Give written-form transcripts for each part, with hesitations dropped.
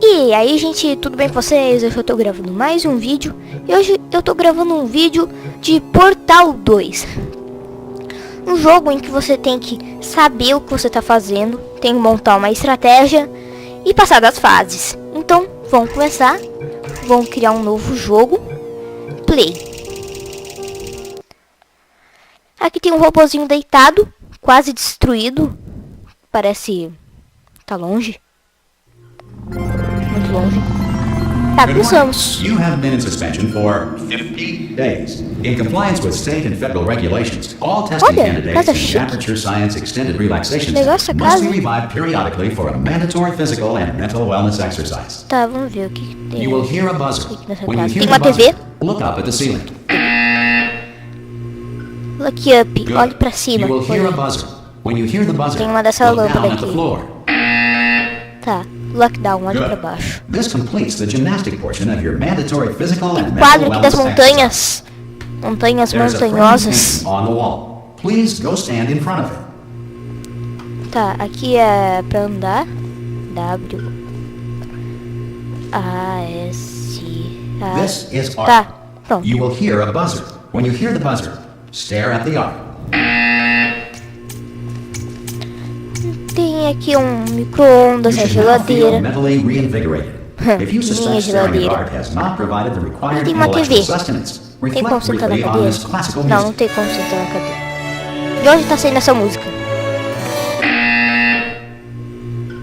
E aí, gente, tudo bem com vocês? Hoje eu tô gravando mais um vídeo. E hoje eu tô gravando um vídeo de Portal 2. Um jogo em que você tem que saber o que você tá fazendo, tem que montar uma estratégia e passar das fases. Então, vamos começar. Vamos criar um novo jogo. Play. Aqui tem um robozinho deitado, quase destruído. Parece... tá longe. Muito longe. Tá, começamos. You have been in suspension for 50 days. In compliance with state and federal regulations, all testing candidates in the Aperture Science Extended Relaxation Center must be revived periodically for a mandatory physical and mental wellness exercise. Tá, vamos ver o que tem. You will hear a buzzer. When you hear Tem uma the TV? buzzer, look up at the ceiling. Look up, olhe pra cima. You will hear a buzzer. When you hear the buzzer, Tem uma dessa look down lâmpada at the aqui. floor. Tá, lockdown, olhe pra baixo. This completes the gymnastic portion of your mandatory physical and mental Quadro aqui das wellness montanhas. Montanhas There's a frame montanhosas. painting on the wall. Please go stand in front of it. Tá, aqui é pra andar. W A S A. This is art. Tá, pronto. You will hear a buzzer. When you hear the buzzer, stare at the art. Tem aqui um micro-ondas, a geladeira. Mentally reinvigorated. If you suspect staring at art has not provided the required Tem uma TV. intellectual sustenance, Tem como reflect sentar na briefly on cadeira? this classical Não, não music. tem como sentar na cadeira. De onde tá saindo essa música?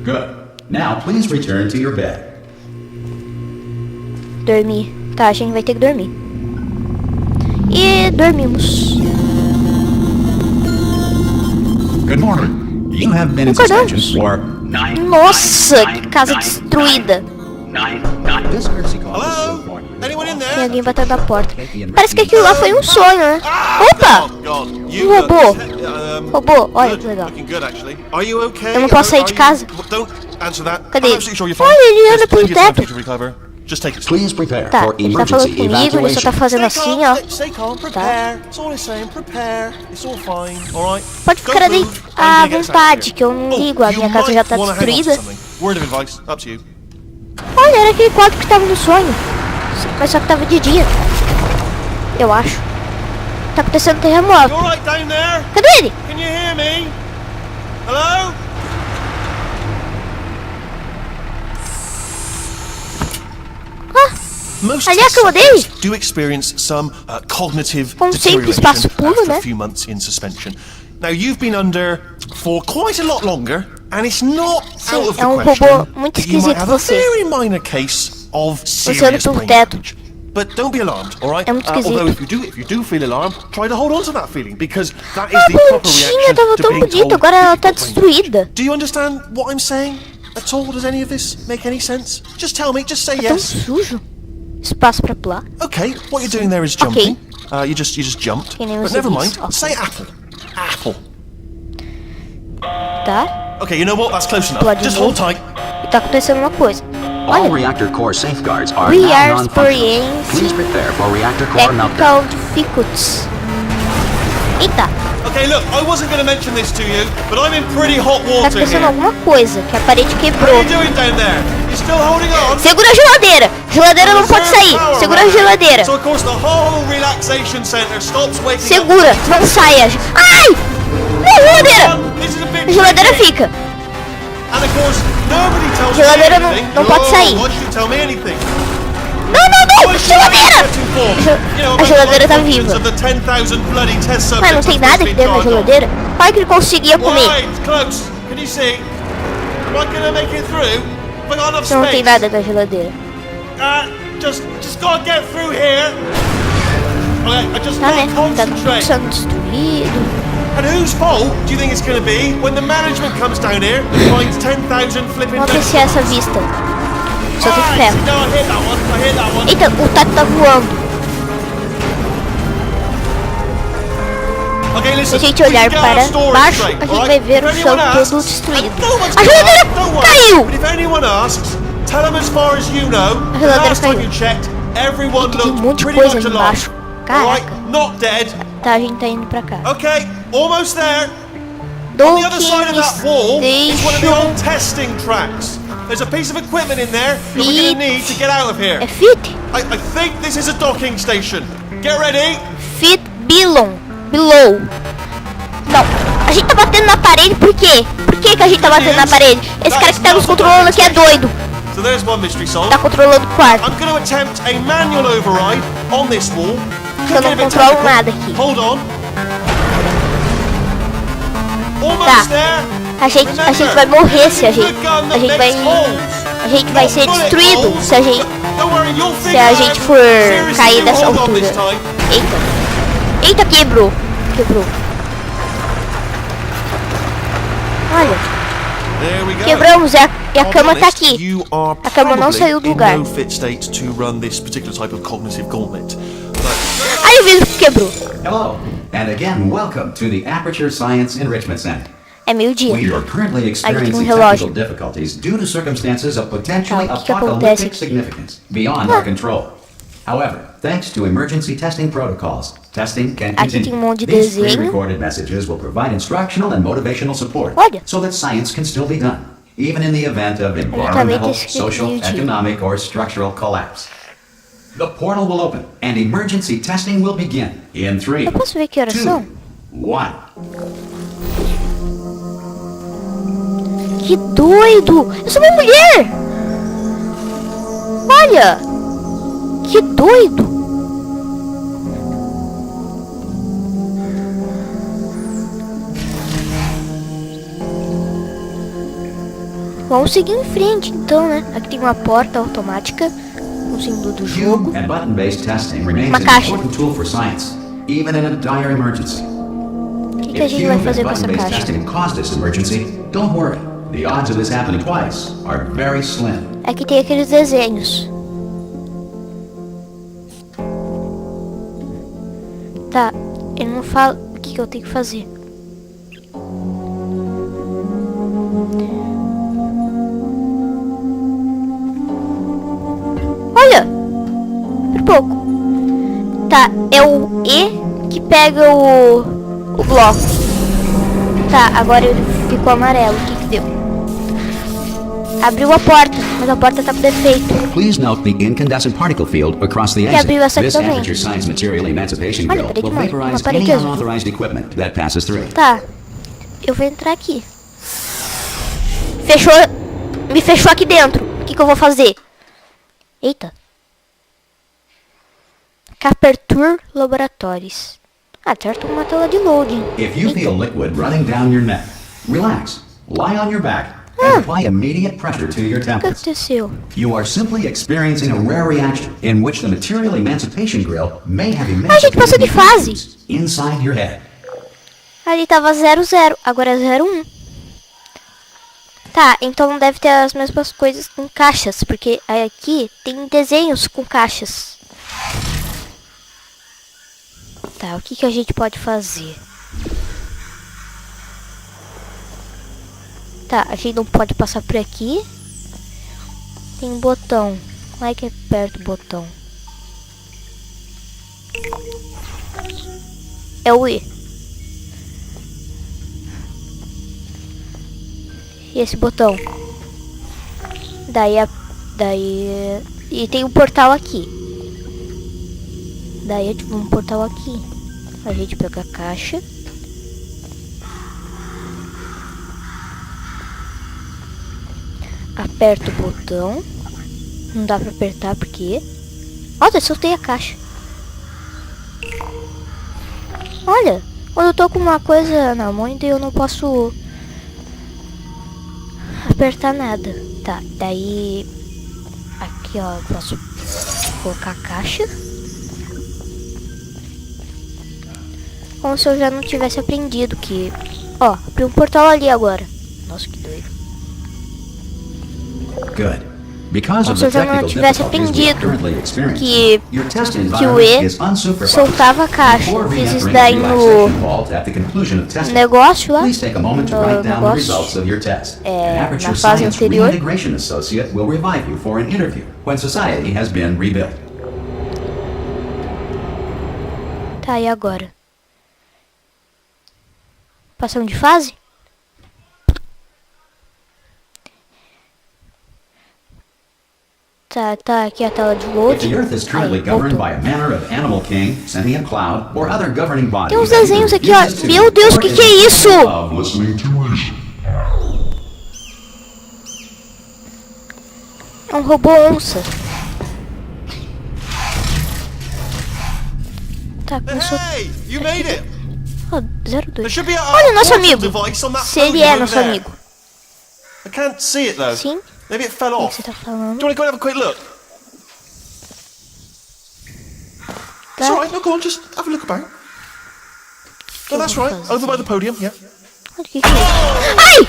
Good. Now please return to your bed. Dormir. Tá, a gente vai ter que dormir. E dormimos. Good morning. You have been in suspension for 9. Nossa, que casa destruída. This courtesy call is to Hello? inform you. Anyone in Tem there? alguém batendo na porta. Parece que aquilo lá foi um sonho, né? Opa! Um robô. Robô, olha que legal. Looking good, actually. Are you okay? Eu não posso sair de casa? Don't answer that. Cadê I'm ele? absolutely sure you're fine. Olha, ele anda There's pelo plenty of time teto. for you to recover. Just take it slow. Please prepare Tá, for ele tá falando emergency comigo, ele só tá evacuation. fazendo assim, ó. Stay calm, prepare. That's all I'm saying. Prepare. It's all fine, all right? Pode ficar ali à vontade, que eu não ligo, a minha casa já tá destruída. Word of advice, up to you. Olha, era aquele quadro que tava no sonho. Mas só que tava de dia. Eu acho. Tá acontecendo um terremoto. You all right down there? Cadê ele? Can you hear me? Hello? Most Ali é a cama dele? subjects do experience some cognitive Como sempre, deterioration espaço puro, after né? a few months in suspension. Now you've been under for quite a lot longer, and it's not out of the é um question robô muito that you might esquisito have a você. very minor case of Você anda serious pelo brain teto. damage. But don't be alarmed, all right? É muito esquisito. Although if you do feel alarmed, try to hold on to that feeling because that is Ah, the proper bonitinha, reaction tava to tão being bonita, told agora that ela you've tá got brain damage. destruída. Do you understand what I'm saying at all? Does any of this make any sense? Just tell me. Just say Tá tão yes. sujo. Espaço pra pular. Okay, what you're doing there is jumping. You just jumped. Que nem But você never disse. mind. Ok. Say apple. Apple. Tá? Okay, you know what? That's close enough. Pular de Just novo. hold tight. E tá acontecendo uma coisa. All Olha. reactor core safeguards are We now are non-functional. Please experiencing prepare for reactor core meltdown. technical difficulties. Eita, Okay, look, I wasn't going to mention this to you, but I'm in pretty hot tá water acontecendo here. alguma coisa, que a parede How quebrou. are you doing down there? You still holding on? Segura a geladeira! Geladeira não pode sair! Segura a geladeira! So of course the whole relaxation center stops waking Segura! up. Não saia! Ai! Não, geladeira! This is a big A geladeira trick. fica! And of course, nobody tells me Geladeira não- anything. não pode sair. Why should you tell me anything? Não, não, não! Why should I Geladeira! get informed? You know, A about geladeira the tá functions viva. of the 10,000 bloody test Mas não subjects tem that's nada aqui been dentro da charged on. geladeira. Pai, que ele conseguia comer. Right, close. Can you see? Am I gonna make it through? Have I got enough Não space? tem nada na geladeira. Just gotta get through here. Okay, I just Tá, né? gotta Tá tudo concentrate. sendo destruído. And whose fault do you think it's gonna be when the management comes down here and finds 10,000 flipping Vamos apreciar essa vista. Só tem Alright, ferro. no, I hit that one. I hit that one. Eita, o tato tá voando. Okay, Se listen. a gente we olhar can get para our story baixo, straight, a gente alright? vai ver o If chão anyone todo asks, destruído. and no one's A gonna geladeira know, don't worry. caiu! But if anyone asks, tell them as far as you know, the geladeira last time caiu. you checked, everyone Tem um looked monte de pretty coisa much ali alive. embaixo. Alright, Caraca. not dead. Tá, a gente tá indo pra cá. Okay, almost there. On the other side of that wall is one of the Station. old testing tracks. There's a piece of equipment in there that we're gonna need to get out of here. É fit? I think this is a docking station. Get ready. Fit below. Não, a gente tá batendo na parede por quê? Por que a gente tá batendo na parede? Esse cara que tá nos controlando aqui é doido. So there's one mystery solved. Tá controlando o quarto. I'm going to attempt a manual override on this wall. Eu não controlo nada aqui. Hold on. Almost there. A gente vai morrer se a gente vai ser destruído se a gente for cair dessa altura. Eita, quebrou. Olha. Quebramos e a cama tá aqui. A cama não saiu do lugar. Aí o vidro quebrou. Hello, and again welcome to the Aperture Science Enrichment Center. É meio-dia. We are currently Aí tem um experiencing relógio. technical difficulties due to circumstances of potentially Tá, o que acontece? apocalyptic significance beyond our control. However, thanks to emergency testing protocols, testing can Aqui continue. tem um monte de These desenho. pre-recorded messages will provide instructional and motivational support Olha. so that science can still be done, even in the event of environmental, escrito social, meio-dia. economic, or structural collapse. The portal will open and emergency testing will begin in 3, Eu posso ver que horas 2, são? 1. Que doido! Eu sou uma mulher! Olha! Que doido! Vamos seguir em frente então, né? Aqui tem uma porta automática, um símbolo do jogo. And button-based testing remains Uma an caixa. important tool for science, even in a dire emergency. O que a If gente vai human fazer com essa button-based caixa? testing caused this emergency, don't worry. The odds of this happening twice are very slim. Aqui tem aqueles desenhos. Tá, ele não fala o que eu tenho que fazer. Olha! Por pouco. Tá, é o E que pega o bloco. Tá, agora ele ficou amarelo. O que que deu? Abriu a porta, mas a porta tá com defeito. Please note the incandescent particle field across the E exit. abriu essa aqui This também. Aperture Science Material Emancipation Olha, Grill parede will mais, uma vaporize parede any azul. unauthorized equipment that passes through. Tá, eu vou entrar aqui. Fechou, me fechou aqui dentro. O que que eu vou fazer? Eita. Aperture Laboratories. Ah, certo, uma tela de loading. If you feel liquid running down your neck, relax, lie on your back, and apply immediate pressure to your O que temples. aconteceu? You are simply experiencing a rare reaction in which the material emancipation grill may have A gente passou de fase. inside your head. Ali tava 00, agora é 01. Tá, então deve ter as mesmas coisas com caixas, porque aqui tem desenhos com caixas. Tá, o que que a gente pode fazer? Tá, a gente não pode passar por aqui. Tem um botão. Como é que aperta o botão? É o E. E esse botão? E tem um portal aqui. Daí ativa um portal aqui. A gente pega a caixa. Aperta o botão. Não dá pra apertar porque... Olha, eu soltei a caixa. Olha, quando eu tô com uma coisa na mão, então eu não posso apertar nada. Tá, daí... Aqui, ó, eu posso colocar a caixa. Como se eu já não tivesse aprendido que... Ó, abriu um portal ali agora. Nossa, que doido. Good. Because Como of se eu the já não technical tivesse difficulties we are aprendido currently experiencing, que your test o environment E is unsupervised. soltava a caixa. Before Eu fiz isso re-entering daí the no relaxation vault at the conclusion of testing, negócio lá. please take a moment to No write down the negócio. results of your test. É, An Aperture na fase Science anterior. Reintegration Associate will revive you for an interview when society has been rebuilt. Tá, e agora? Passamos de fase? Tá aqui a tela de If load. the Earth is currently governed by a manner of animal king, sentient cloud, or other governing body, Tem uns desenhos aqui, ó. Meu Deus, o que é isso? É um robô onça. Tá, começou. Hey, you made it. Oh, 02. There should be a Olha o nosso portal amigo. device on that Se ele podium é over nosso there. amigo. I can't see it though. Sim. Maybe it fell O que off. você tá Do falando? you want to go and have a quick look? It's Tá. alright, no, go on, just have a look about. No, that's vou right, fazer? over by the podium, yeah. Olha o que é isso. Ai!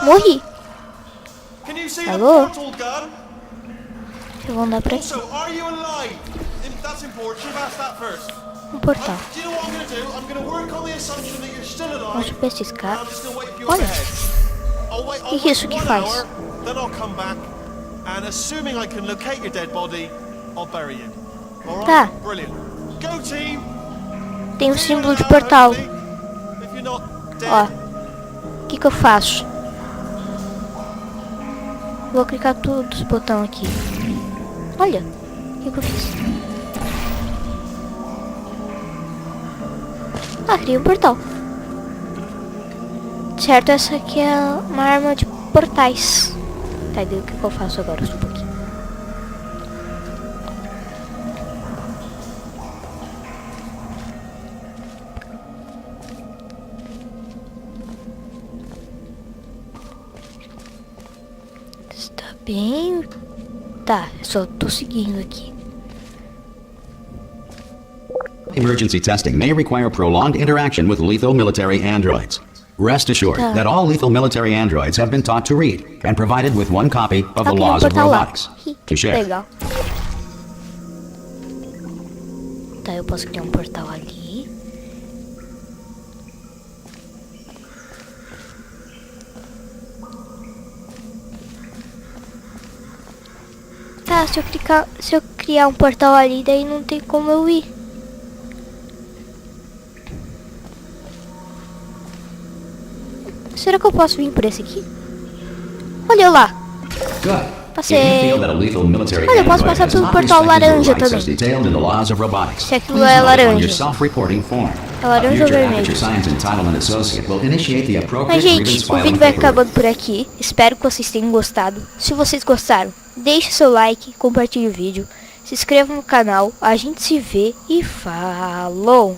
Morri. Can you see Hello? the portal gun? Eu vou andar pra aqui. Also, are you alive? That's important, you've asked that first. Um portal. Do you know what I'm going to do? I'm going to work on the assumption that you're still alive. Vamos pesquisar. I'm just going to wait for you Olha. up ahead. I'll wait Que é isso que 1 faz? hour, then I'll come back, and assuming I can locate your dead body, I'll bury you. Alright? Tá. Brilliant. Go team! Tem um símbolo de portal. If you're not dead, Ó. O que eu faço? Vou clicar todos os botões aqui. Olha. O que eu fiz? Ah, criei um portal. Certo, essa aqui é uma arma de portais. Tá, e daí o que eu faço agora? Só um pouquinho. Está bem. Tá, só tô seguindo aqui. Emergency testing may require prolonged interaction with lethal military androids. Rest assured that all lethal military androids have been taught to read and provided with one copy of the Criei um laws of portal lá. robotics to share. Legal. Tá, eu posso criar um portal ali. Tá, se eu criar um portal ali, daí não tem como eu ir. Será que eu posso vir por esse aqui? Olha lá. Good. Passei. If you feel that a lethal military Olha, eu posso android passar has pelo not portal respected your laranja rights as também. detailed in the laws of robotics, Se aquilo please é note on laranja. your self-reporting form. É laranja A ou future vermelho? Aperture Science Entitlement Associate will initiate the Mas, appropriate grievance gente, o filing vídeo vai paperwork. acabando por aqui. Espero que vocês tenham gostado. Se vocês gostaram, deixe seu like, compartilhe o vídeo, se inscreva no canal. A gente se vê e falou!